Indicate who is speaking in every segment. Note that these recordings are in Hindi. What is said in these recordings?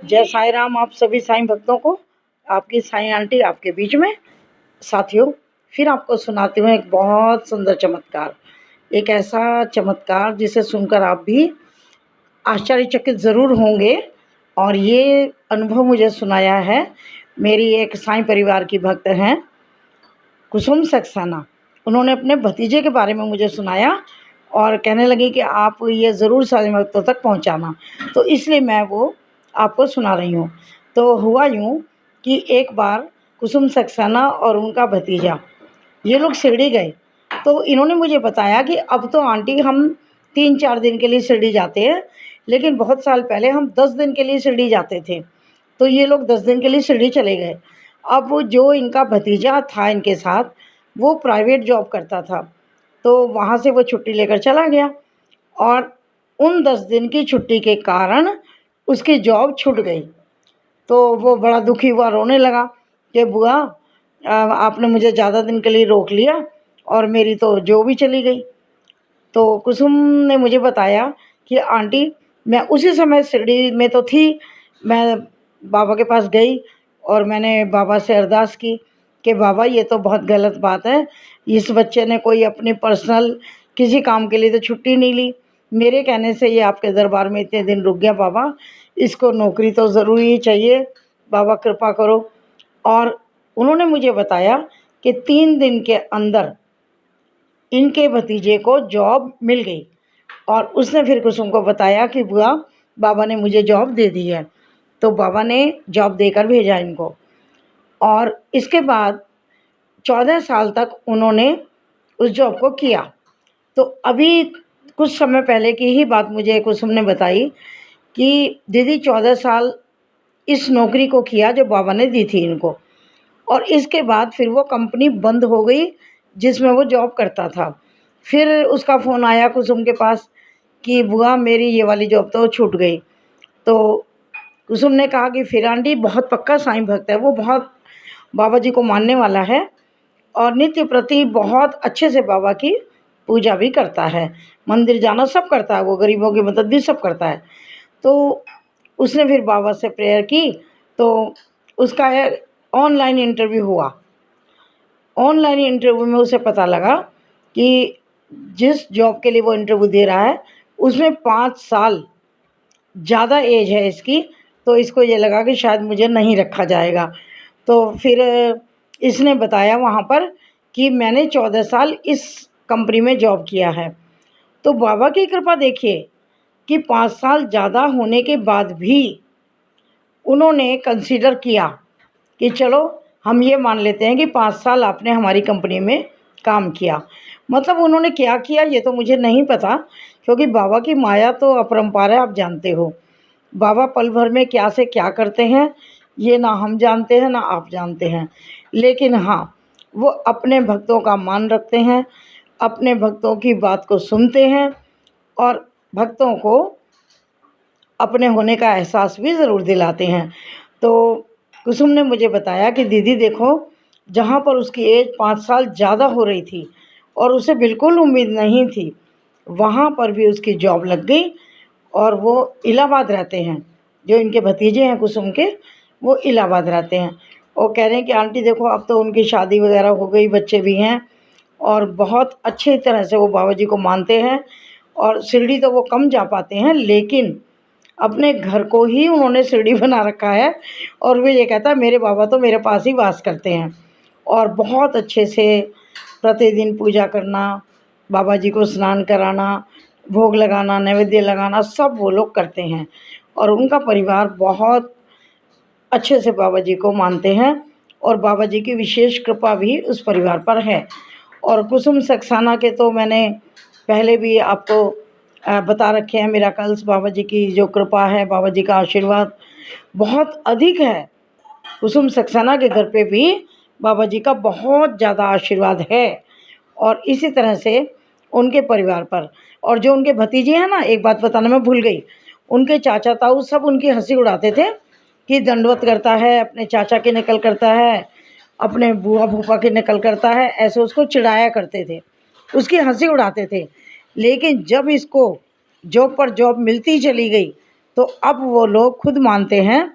Speaker 1: जय साईं राम आप सभी साईं भक्तों को। आपकी साईं आंटी आपके बीच में। साथियों, फिर आपको सुनाती हूँ एक बहुत सुंदर चमत्कार। एक ऐसा चमत्कार जिसे सुनकर आप भी आश्चर्यचकित ज़रूर होंगे। और ये अनुभव मुझे सुनाया है मेरी एक साईं परिवार की भक्त हैं, कुसुम सक्सेना। उन्होंने अपने भतीजे के बारे में मुझे सुनाया और कहने लगी कि आप ये ज़रूर साईं भक्तों तक पहुँचाना। तो इसलिए मैं वो आपको सुना रही हूँ। तो हुआ यूँ कि एक बार कुसुम सक्सेना और उनका भतीजा ये लोग शिरडी गए। तो इन्होंने मुझे बताया कि अब तो आंटी हम 3-4 दिन के लिए शिरडी जाते हैं, लेकिन बहुत साल पहले हम 10 दिन के लिए शिरडी जाते थे। तो ये लोग 10 दिन के लिए शिरडी चले गए। अब वो जो इनका भतीजा था इनके साथ, वो प्राइवेट जॉब करता था, तो वहाँ से वो छुट्टी लेकर चला गया और उन 10 दिन की छुट्टी के कारण उसकी जॉब छूट गई। तो वो बड़ा दुखी हुआ, रोने लगा कि बुआ आपने मुझे ज़्यादा दिन के लिए रोक लिया और मेरी तो जॉब ही चली गई। तो कुसुम ने मुझे बताया कि आंटी मैं उसी समय शिरडी में तो थी, मैं बाबा के पास गई और मैंने बाबा से अरदास की कि बाबा ये तो बहुत गलत बात है, इस बच्चे ने कोई अपनी पर्सनल किसी काम के लिए तो छुट्टी नहीं ली, मेरे कहने से ये आपके दरबार में इतने दिन रुक गया बाबा, इसको नौकरी तो ज़रूरी ही चाहिए, बाबा कृपा करो। और उन्होंने मुझे बताया कि 3 दिन के अंदर इनके भतीजे को जॉब मिल गई और उसने फिर कुसुम को बताया कि बुआ बाबा ने मुझे जॉब दे दी है। तो बाबा ने जॉब देकर भेजा इनको और इसके बाद 14 साल तक उन्होंने उस जॉब को किया। तो अभी कुछ समय पहले की ही बात मुझे कुसुम ने बताई कि दीदी 14 साल इस नौकरी को किया जो बाबा ने दी थी इनको, और इसके बाद फिर वो कंपनी बंद हो गई जिसमें वो जॉब करता था। फिर उसका फ़ोन आया कुसुम के पास कि बुआ मेरी ये वाली जॉब तो छूट गई। तो कुसुम ने कहा कि फिर आंटी बहुत पक्का साईं भक्त है, वो बहुत बाबा जी को मानने वाला है और नित्य प्रति बहुत अच्छे से बाबा की पूजा भी करता है, मंदिर जाना सब करता है, वो गरीबों की मदद भी सब करता है। तो उसने फिर बाबा से प्रेयर की तो उसका ऑनलाइन इंटरव्यू हुआ। ऑनलाइन इंटरव्यू में उसे पता लगा कि जिस जॉब के लिए वो इंटरव्यू दे रहा है उसमें 5 साल ज़्यादा एज है इसकी, तो इसको ये लगा कि शायद मुझे नहीं रखा जाएगा। तो फिर इसने बताया वहाँ पर कि मैंने 14 साल इस कंपनी में जॉब किया है। तो बाबा की कृपा देखिए कि 5 साल ज़्यादा होने के बाद भी उन्होंने कंसीडर किया कि चलो हम ये मान लेते हैं कि 5 साल आपने हमारी कंपनी में काम किया। मतलब उन्होंने क्या किया ये तो मुझे नहीं पता, क्योंकि बाबा की माया तो अपरंपार है, आप जानते हो। बाबा पल भर में क्या से क्या करते हैं ये ना हम जानते हैं ना आप जानते हैं। लेकिन हाँ, वो अपने भक्तों का मान रखते हैं, अपने भक्तों की बात को सुनते हैं और भक्तों को अपने होने का एहसास भी ज़रूर दिलाते हैं। तो कुसुम ने मुझे बताया कि दीदी देखो, जहाँ पर उसकी एज 5 साल ज़्यादा हो रही थी और उसे बिल्कुल उम्मीद नहीं थी, वहाँ पर भी उसकी जॉब लग गई और वो इलाहाबाद रहते हैं। जो इनके भतीजे हैं कुसुम के, वो इलाहाबाद रहते हैं। वो कह रहे हैं कि आंटी देखो अब तो उनकी शादी वगैरह हो गई, बच्चे भी हैं और बहुत अच्छी तरह से वो बाबा जी को मानते हैं। और शिरडी तो वो कम जा पाते हैं, लेकिन अपने घर को ही उन्होंने शिरडी बना रखा है और वो ये कहता है मेरे बाबा तो मेरे पास ही वास करते हैं। और बहुत अच्छे से प्रतिदिन पूजा करना, बाबा जी को स्नान कराना, भोग लगाना, नैवेद्य लगाना, सब वो लोग करते हैं और उनका परिवार बहुत अच्छे से बाबा जी को मानते हैं और बाबा जी की विशेष कृपा भी उस परिवार पर है। और कुसुम सक्सेना के तो मैंने पहले भी आपको बता रखे हैं मिराकल्स, बाबा जी की जो कृपा है, बाबा जी का आशीर्वाद बहुत अधिक है। कुसुम सक्सेना के घर पे भी बाबा जी का बहुत ज़्यादा आशीर्वाद है और इसी तरह से उनके परिवार पर। और जो उनके भतीजे हैं ना, एक बात बताना मैं भूल गई, उनके चाचा ताऊ सब उनकी हंसी उड़ाते थे कि दंडवत करता है, अपने चाचा की नकल करता है, अपने बुआ फूफा की नकल करता है, ऐसे उसको चिढ़ाया करते थे, उसकी हंसी उड़ाते थे। लेकिन जब इसको जॉब पर जॉब मिलती चली गई तो अब वो लोग खुद मानते हैं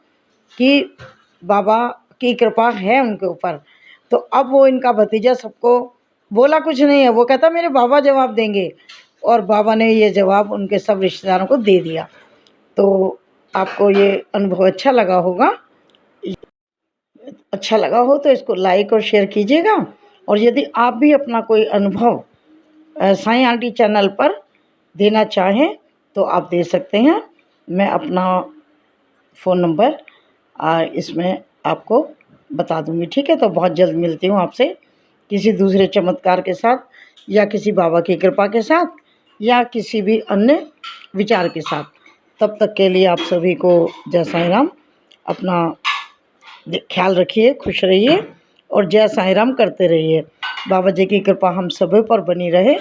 Speaker 1: कि बाबा की कृपा है उनके ऊपर। तो अब वो इनका भतीजा सबको बोला कुछ नहीं है, वो कहता मेरे बाबा जवाब देंगे, और बाबा ने ये जवाब उनके सब रिश्तेदारों को दे दिया। तो आपको ये अनुभव अच्छा लगा होगा। अच्छा लगा हो तो इसको लाइक और शेयर कीजिएगा। और यदि आप भी अपना कोई अनुभव साईं आंटी चैनल पर देना चाहें तो आप दे सकते हैं। मैं अपना फ़ोन नंबर इसमें आपको बता दूँगी, ठीक है। तो बहुत जल्द मिलती हूँ आपसे किसी दूसरे चमत्कार के साथ, या किसी बाबा की कृपा के साथ, या किसी भी अन्य विचार के साथ। तब तक के लिए आप सभी को जय साईं राम। अपना ख्याल रखिए, खुश रहिए और जय साईं राम करते रहिए। बाबा जी की कृपा हम सभी पर बनी रहे।